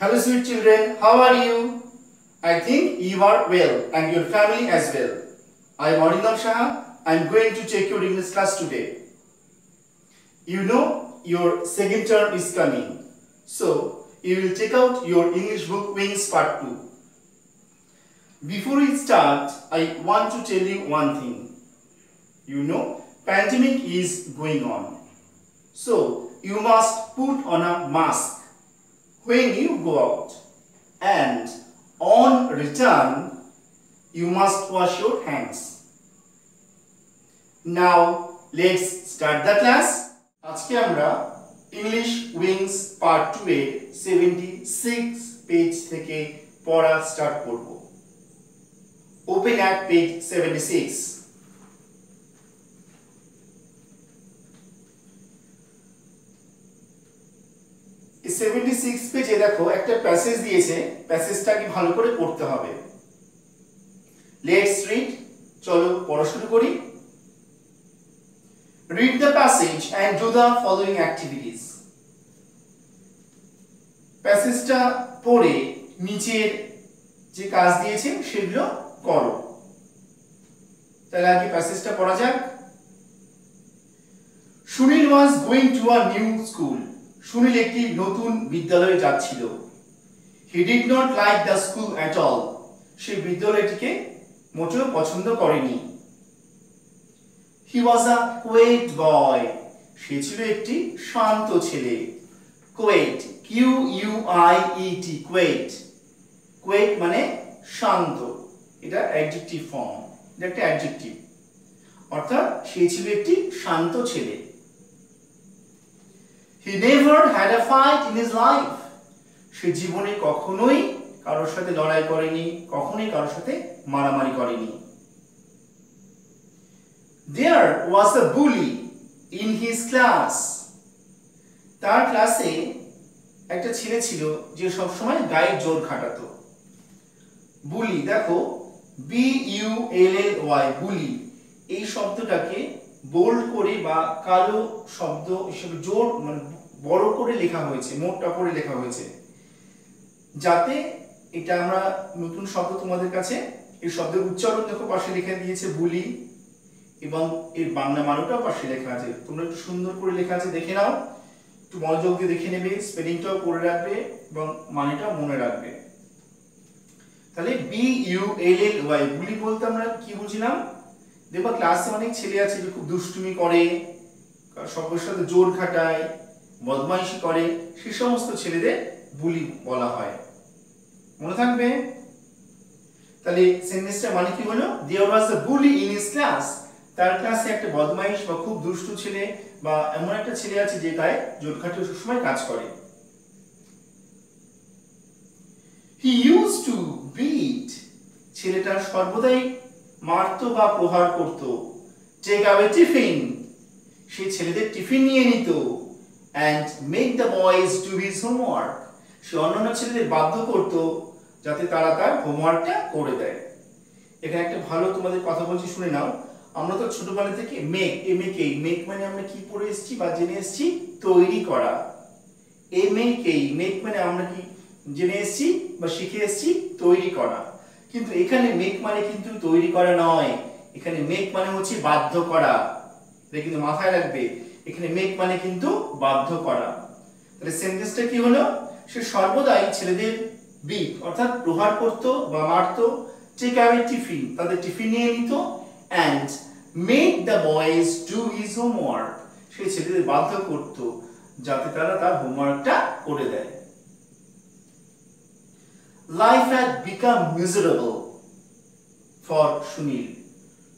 Hello sweet children, how are you? I think you are well and your family as well. I am Arindam Shah. I am going to take your English class today. You know your second term is coming. So you will take out your English book Wings Part 2. Before we start, I want to tell you one thing. You know, pandemic is going on. So you must put on a mask when you go out, and on return you must wash your hands. Now let's start the class. আজকে আমরা English wings part 2 এর 76 page থেকে পড়া start করব। Open at page 76। 76 পেজে দেখো একটা passage দিয়েছে, প্যাসেজটাকে ভালো করে পড়তে হবে। লেটস রিড, চলো পড়া শুরু করি। Read the passage and do the following activities. প্যাসেজটা পড়ে নিচের যে কাজ দিয়েছে সেগুলো করো। তাহলে আগে প্যাসেজটা পড়া যাক। Sunil was going to a new school. Sunil একটি নতুন বিদ্যালয়ে যাচ্ছিল। He did not like the school at all. সে বিদ্যালয়টিকে মোটেও পছন্দ করেনি। He was a quiet boy. সে ছিল একটি শান্ত ছেলে। Quiet, Q U I E T, quiet. Quiet মানে শান্ত। এটা অ্যাডজেক্টিভ ফর্ম। এটা একটা অ্যাডজেক্টিভ। অর্থাৎ সে ছিল একটি শান্ত ছেলে। He never had a fight in his life. সে জীবনে কখনোই কারোর সাথে লড়াই করেনি, কখনোই কারোর সাথে মারামারি করেনি। There was a bully in his class. তার ক্লাসে একটা ছেলে ছিল যে সব সময় গায়ে জোর খাটাতো। বুলি, দেখো B U L L Y, বুলি। এই শব্দটাকে বোল্ড করে বা কালো শব্দ হিসেবে জোর মানে বড় করে লেখা হয়েছে, মোটা করে লেখা হয়েছে, যাতে এটা আমরা নতুন শব্দ তোমাদের কাছে। এই শব্দের উচ্চারণ দেখো পাশে লিখে দিয়েছে বুলি, এবং এর বাংলা মানেটাও পাশে লেখা আছে। তোমরা একটু সুন্দর করে লেখা আছে, দেখে নাও, একটু মনোযোগ দিয়ে দেখে নেবে, স্পেলিংটাও পড়ে রাখবে এবং মানেটাও মনে রাখবে। তাহলে B U L L Y, বুলি বলতে আমরা কি বুঝলাম? দেখো ক্লাসে অনেক ছেলে আছে যে খুব দুষ্টুমি করে, সবার সাথে জোর খাটায়, বদমাইশি করে, সেই সমস্ত ছেলেদের বুলি বলা হয়। মনে থাকবে? তাহলে সেন্টেন্সটা মানে কি হলো? There was a bully in his class. তার ক্লাসে একটা বদমাইশ বা খুব দুষ্টু ছেলে বা এমন একটা ছেলে আছে যে গায়ে জোর খাটিয়ে সবসময় কাজ করে। He used to beat. ছেলেটা সর্বদাই মারতো বা প্রহার করত। Take away tiffin. সে ছেলেদের টিফিন নিয়ে নিত। And make the boys do his homework. সে অন্যান্য ছেলেদের বাধ্য করত যাতে তারা তার হোমওয়ার্কটা করে দেয়। এখানে একটা ভালো তোমাদের কথা বলছি, শুনে নাও। আমরা তো ছোটবেলা থেকে মেক, মেক মানে আমরা কি পড়ে এসেছি বা জেনে এসেছি? তৈরি করা। মেক মানে আমরা কি জেনে এসেছি বা শিখে এসেছি? তৈরি করা। কিন্তু এখানে মেক মানে কিন্তু তৈরি করা নয়, এখানে মেক মানে হচ্ছে বাধ্য করা। এটা কিন্তু মাথায় রাখবে, এখানে মেক মানে কিন্তু বাধ্য করা। তাহলে সেন্টেন্সটা কি হলো? সে সর্বদাই ছেলেদের বিট অর্থাৎ প্রহার করত বা মারত। টেক অ্যাওয়ে টিফিন, তাদের টিফিন নিয়ে নিত। And make the boys do his homework, সে ছেলেদের বাধ্য করত যাতে তারা তার হোমওয়ার্কটা করে দেয়। Life had become miserable for Sunil.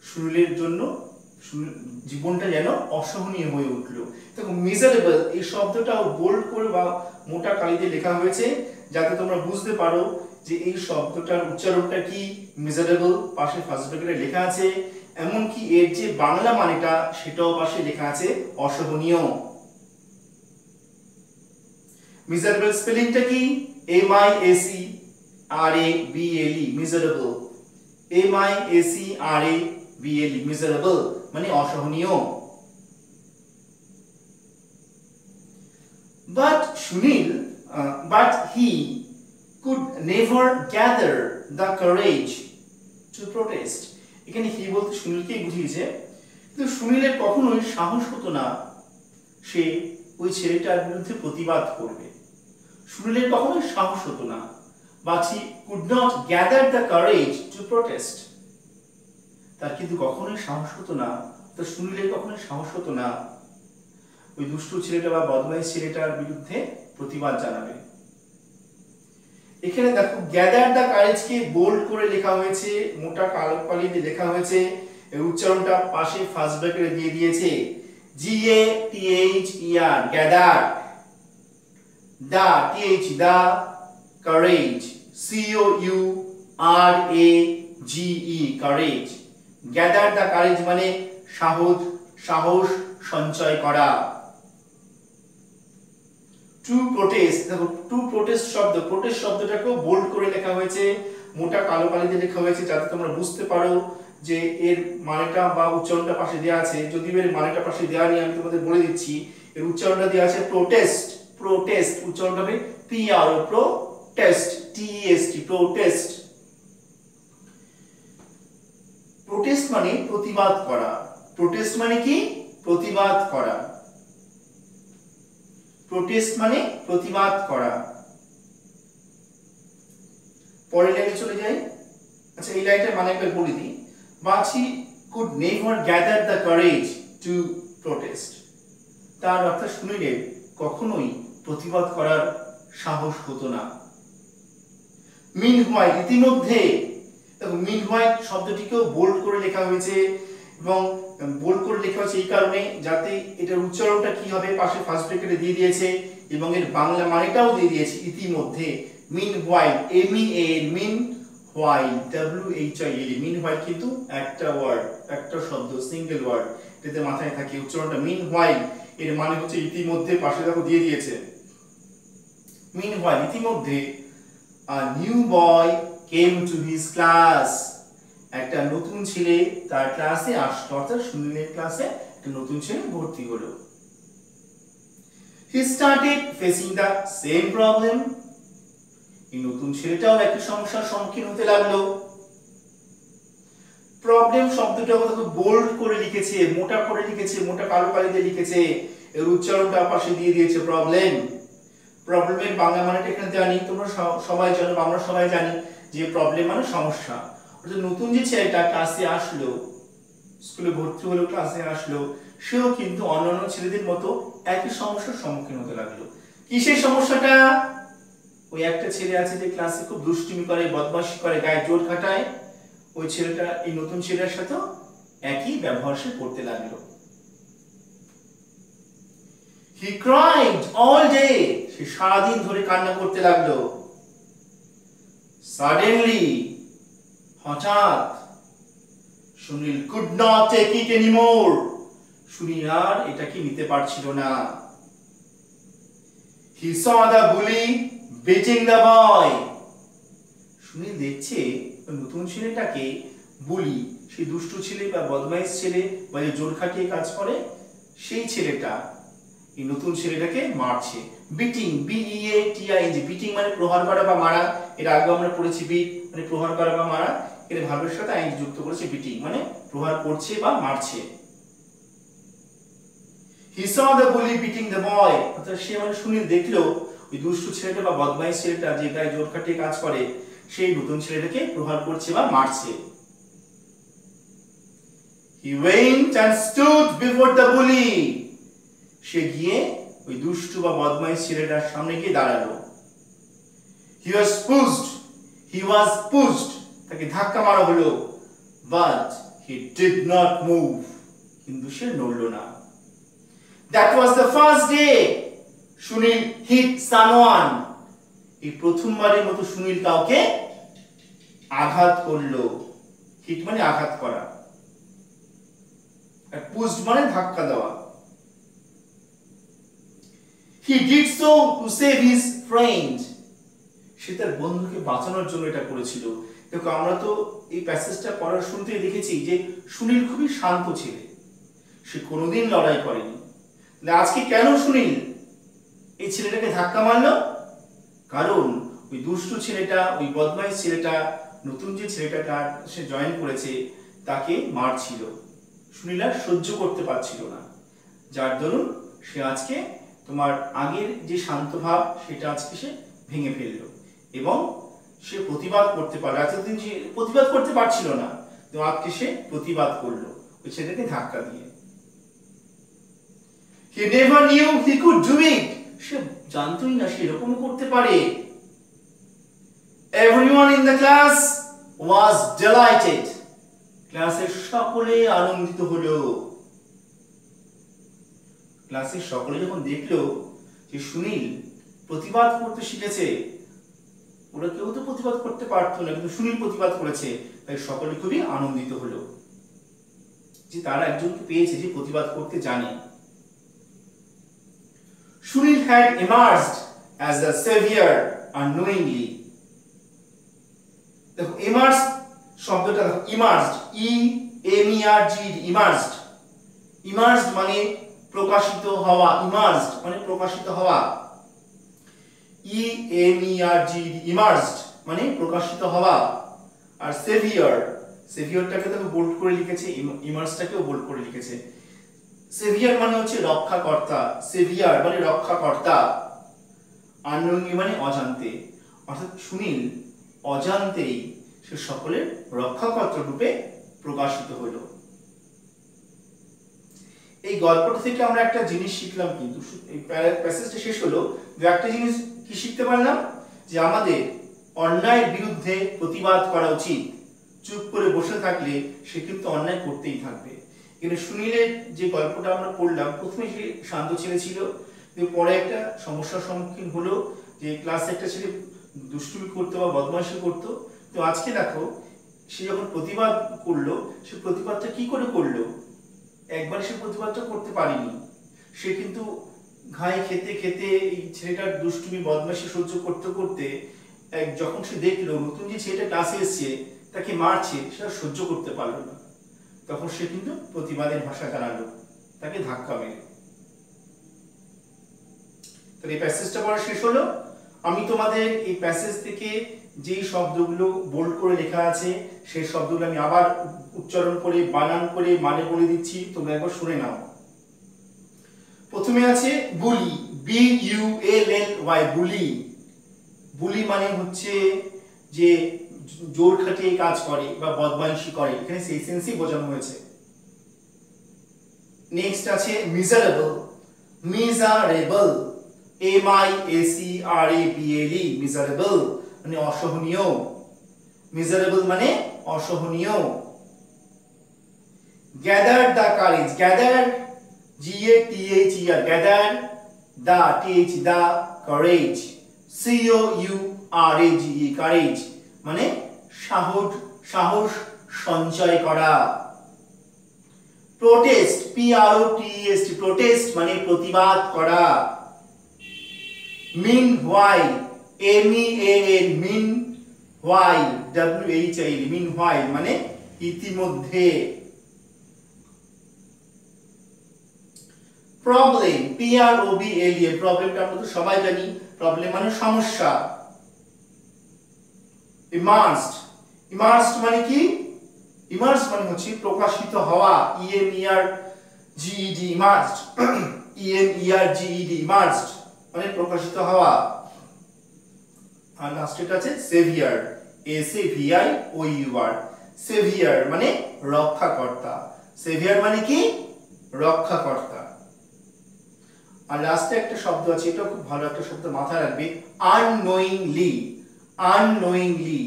সুনীলের জন্য জীবনটা যেন অসহনীয় হয়ে উঠলো। দেখো মিজারেবল এই শব্দটাও বোল্ড করে বা মোটা কালি দিয়ে লেখা হয়েছে যাতে তোমরা বুঝতে পারো যে এই শব্দটার উচ্চারণটা কি। মিজারেবল পাশে ফার্স্ট ব্র্যাকেটে লেখা আছে, এমনকি এর যে বাংলা মানেটা সেটাও পাশে লেখা আছে, অসহনীয়। মিজারেবল স্পেলিংটা কি? M-I-S-E-R-A-B-L-E, miserable. M-I-S-E-R-A-B-L-E, miserable মানে অসহনীয়। But Sunil, but he could never gather the courage to protest. এখানে হি বলতে সুনীলকেই বুঝিয়েছে, কিন্তু সুনীলের কখনোই সাহস হতো না সে ওই ছেলেটার বিরুদ্ধে প্রতিবাদ করবে। সুনীলের কখনোই সাহস হতো না, but he could not gather the courage to protest. তার কিন্তু কখনোই সাহস হতো না, তো সুনীলের কখনোই সাহস হতো না ওই দুষ্টু ছেলেটা বা বদমাইশ ছেলেটার বিরুদ্ধে প্রতিবাদ জানাবে। এখানে দেখো গ্যাদার দ্য কারেজ কে বোল্ড করে লেখা হয়েছে, মোটা কালো কালি দিয়ে লেখা হয়েছে, এর উচ্চারণটা পাশে ফার্স্ট ব্র্যাকেটে দিয়ে দিয়েছে, G A T H E R, gather, the T H the, courage C O U R A G E, courage. Gather the courage মানে সাহস, সাহস সঞ্চয় করা। টু প্রোটেস্ট, দেখো টু প্রোটেস্ট শব্দ, প্রোটেস্ট শব্দটাকেও বোল্ড করে লেখা হয়েছে, মোটা কালো কালি দিয়ে লেখা হয়েছে, যাতে তোমরা বুঝতে পারো যে এর মানেটা বা উচ্চারণটা পাশে দেওয়া আছে। যদিও এর মানেটা পাশে দেওয়া নেই, আমি তোমাদের বলে দিচ্ছি। এর উচ্চারণটা দেওয়া আছে প্রোটেস্ট, প্রোটেস্ট উচ্চারণটা হবে P R O, protest T E S, প্রোটেস্ট। প্রোটেস্ট মানে প্রতিবাদ করা, প্রোটেস্ট মানে কি? প্রতিবাদ করা। প্রোটেস্ট মানে প্রতিবাদ করা। পরের লাইনে চলে যাই। আচ্ছা, এই লাইনটা মানে একবার বলে দিই, but he could never gather the courage to protest. তার অর্থাৎ সুনীলের কখনোই প্রতিবাদ করার সাহস হতো না। meanwhile ইতিমধ্যে, দেখো meanwhile শব্দটিকেও বোল্ড করে লেখা হয়েছে, এবং বোল্ড করে লেখা হয়েছে এই কারণে যাতে এটার উচ্চারণটা কি হবে পাশে ফার্স্ট ব্র্যাকেটে দিয়ে দিয়েছে, এবং এর বাংলা মানেটাও দিয়ে দিয়েছে ইতিমধ্যে। meanwhile M E A N, meanwhile W H I L, meanwhile কিন্তু একটা ওয়ার্ড, একটা শব্দ, সিঙ্গেল ওয়ার্ড, এটাতে মাথায় থাকে উচ্চারণটা meanwhile, এর মানে হচ্ছে ইতিমধ্যে, পাশে দেখো দিয়ে দিয়েছে। meanwhile ইতিমধ্যে a new boy came to his class, একটা নতুন ছেলে তার ক্লাসে আসলো, অর্থাৎ সুনীলের ক্লাসে একটা নতুন ছেলে ভর্তি হলো। he started facing the same problem, এই নতুন ছেলেটাও একই সমস্যার সম্মুখীন হতে লাগলো। প্রবলেম শব্দটা দেখো বোল্ড করে লিখেছে, মোটা করে লিখেছে, মোটা কালো কালি দিয়ে লিখেছে, এর উচ্চারণটা পাশে দিয়ে দিয়েছে প্রবলেম। প্রবলেমের বাংলা মানেটা এখানে দেওয়া নেই, তোমরা সবাই জানো, আমরা সবাই জানি যে প্রবলেম মানে সমস্যা। অর্থাৎ নতুন যে ছেলেটা ক্লাসে আসলো, স্কুলে ভর্তি হলো, ক্লাসে আসলো, সেও কিন্তু অন্যান্য ছেলেদের মতো একই সমস্যার সম্মুখীন হতে লাগলো। কি সেই সমস্যাটা? ওই একটা ছেলে আছে যে ক্লাসে খুব দুষ্টুমি করে, বদমাশি করে, গায়ে জোর খাটায়, ওই ছেলেটা এই নতুন ছেলের সাথে একই ব্যবহার সে করতে লাগলো। he cried all day, সে সারাদিন ধরে কান্না করতে লাগলো। suddenly হঠাৎ, Sunil could not take it anymore, Sunil আর এটাকে নিতে পারছিল না। he saw the bully beating the boy, Sunil দেখছে নতুন ছেলেটাকে বুলি, সেই দুষ্টু ছেলে বা বদমাইশ ছেলে বা যে জোর খাটিয়ে কাজ করে, সেই ছেলেটা এই নতুন ছেলেটাকে মারছে। Beating, B E A T I N G, beating মানে প্রহার করা বা মারা, এর আগে আমরা পড়েছি বিট মানে প্রহার করা বা মারা, এর ভার্বের সাথে আইএনজি যুক্ত করেছে, বিটিং মানে প্রহার করছে বা মারছে। he saw the bully beating the boy, অর্থাৎ সে মানে সুনীল দেখলো ওই দুষ্টু ছেলেটা বা বদমাইশ ছেলেটা যে গায়ে জোর খাটিয়ে কাজ করে, সেই নতুন ছেলেটাকে প্রহার করছে বা মারছে। he went and stood before the bully, সে গিয়ে ওই দুষ্টু বা বদমাইশ ছেলেটার সামনে গিয়ে দাঁড়ালো। he was pushed, তাকে ধাক্কা মারা হলো, but he did not move, কিন্তু সে নড়লো না। that was the first day Sunil hit someone, এই প্রথমবারের মতো সুনীল কাউকে আঘাত করলো। হিট মানে আঘাত করা, আর পুশড মানে ধাক্কা দেওয়া। he did so to save his friend, সে তার বন্ধুকে বাঁচানোর জন্য এটা করেছিল। দেখো আমরা তো এই প্যাসেজটা পড়ার শুরুতেই দেখেছি যে সুনীল খুবই শান্ত ছেলে, সে কোনোদিন লড়াই করেনি। আজকে কেন সুনীল এই ছেলেটাকে ধাক্কা মারলো? কারণ ওই দুষ্টু ছেলেটা, ওই বদমাইশ ছেলেটা, নতুন যে ছেলেটা সে জয়েন করেছে তাকে মারছিল। সুনীল আর সহ্য করতে পারছিল না, যার দরুন সে আজকে তোমার আগের যে শান্ত ভাব সেটা আজকে সে ভেঙে ফেললো এবং সে প্রতিবাদ করতে পারলো। এতদিন সে প্রতিবাদ করতে পারছিল না, তো আজকে সে প্রতিবাদ করলো ওই ছেলেকে ধাক্কা দিয়ে। He never knew he could do it. সে জানতোই না সে এরকম করতে পারে। Everyone in the class was delighted. ক্লাসের সকলে আনন্দিত হলো। ক্লাসের সকলে যখন দেখলো যে সুনীল প্রতিবাদ করতে শিখেছে, ওরা কেউ তো প্রতিবাদ করতে পারতো না, কিন্তু সুনীল প্রতিবাদ করেছে, তাই সকলে খুবই আনন্দিত হলো যে তারা একজনকে পেয়েছে যে প্রতিবাদ করতে জানে। Sunil had emerged as a savior unknowingly. দেখো emerged শব্দটা দেখো, emerged, E-M-E-R-G-E-D, emerged, emerged মানে প্রকাশিত হওয়া, emerged মানে প্রকাশিত হওয়া, E-M-E-R-G-E-D, emerged মানে প্রকাশিত হওয়া। আর savior, saviorটাকে দেখো বোল্ড করে লিখেছে, emergedটাকেও বোল্ড করে লিখেছে। সেভিয়ার মানে হচ্ছে রক্ষাকর্তা, সেভিয়ার মানে রক্ষাকর্তা, আননোয়িংলি মানে অজান্তে, অর্থাৎ সুনীল অজান্তেই সে সকলের রক্ষাকর্তা রূপে প্রকাশিত হলো। এই গল্পটা থেকে আমরা একটা জিনিস শিখলাম, কিন্তু এই প্যাসেজটা শেষ হলো, একটা জিনিস কি শিখতে পারলাম, যে আমাদের অন্যায়ের বিরুদ্ধে প্রতিবাদ করা উচিত। চুপ করে বসে থাকলে সে কিন্তু অন্যায় করতেই থাকবে। কিন্তু সুনীলের যে গল্পটা আমরা পড়লাম, প্রথমে সে শান্ত ছেলে ছিল, কিন্তু পরে একটা সমস্যার সম্মুখীন হলো যে ক্লাসে একটা ছেলে দুষ্টুমি করতো বা বদমাইশি করতো। তো আজকে দেখো সে যখন প্রতিবাদ করলো, সে প্রতিবাদটা কি করে করলো? একবার সে প্রতিবাদটা করতে পারেনি, সে কিন্তু ঘায়ে খেতে খেতে এই ছেলেটার দুষ্টুমি বদমাইশি সহ্য করতে করতে যখন সে দেখলো নতুন যে ছেলেটা ক্লাসে এসছে তাকে মারছে, সেটা সহ্য করতে পারলো না, তখন সে কিন্তু প্রতিবাদের ভাষা জানালো, তাকে ধাক্কা মেরে। তাহলে এই প্যাসেজটা পড়া শেষ হলো। আমি তোমাদের এই প্যাসেজ থেকে যেই শব্দগুলো বোল্ড করে লেখা আছে সেই শব্দগুলো আমি আবার উচ্চারণ করে বানান করে মানে বলে দিচ্ছি, তোমরা একবার শুনে নাও। প্রথমে আছে বুলি, B-U-L-L-Y, বুলি। বুলি মানে হচ্ছে যে জোর খাটিয়ে কাজ করে বা বদমাইশি করে, এখানে সেই সেন্সই বোঝানো হয়েছে। নেক্সট আছে মিজারেবল, মিজারেবল, M-I-A-C-R-A-B-L-E, মিজারেবল মানে অসহনীয়, মিজারেবল মানে অসহনীয়। Gather the courage, gather G-A-T-H-E-R, gather the T-H, the courage, C-O-U-R-A-G-E, courage মানে সাহস, সাহস সঞ্চয় করা। প্রোটেস্ট, P-R-O-T-E-S-T, প্রোটেস্ট মানে প্রতিবাদ করা। মিনহোয়াইল, M-E-A-N, মিনহোয়াইল, W-H-I-L, মিনহোয়াইল মানে ইতিমধ্যে। প্রবলেম, P-R-O-B-L-E, প্রবলেমটা আমরা তো সবাই জানি, প্রবলেম মানে সমস্যা। ইমার্সড, ইমার্সড মানে কি? ইমার্সড মানে হচ্ছে প্রকাশিত হওয়া, E-M-E-R-G-E-D, ইমার্সড, E-M-E-R-G-E-D, ইমার্সড মানে প্রকাশিত হওয়া। আর লাস্টেটা আছে সেভিয়ার, S-A-V-I-O-U-R, সেভিয়ার মানে রক্ষাকর্তা। সেভিয়ার মানে কি? রক্ষাকর্তা। আর লাস্টে একটা শব্দ আছে, এটা খুব ভালো একটা শব্দ, মাথায় রাখবে, unknowingly, unknowingly,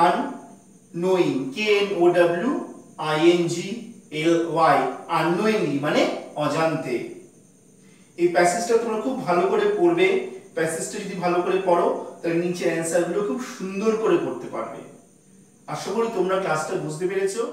unknowing, K-N-O-W-I-N-G-L-Y, unknowingly মানে অজান্তে। এই প্যাসেজটা তোমরা খুব ভালো করে পড়বে। প্যাসেজটা যদি ভালো করে পড়ো তাহলে নিচে অ্যান্সারগুলো খুব সুন্দর করে করতে পারবে। আশা করি তোমরা ক্লাসটা বুঝতে পেরেছো।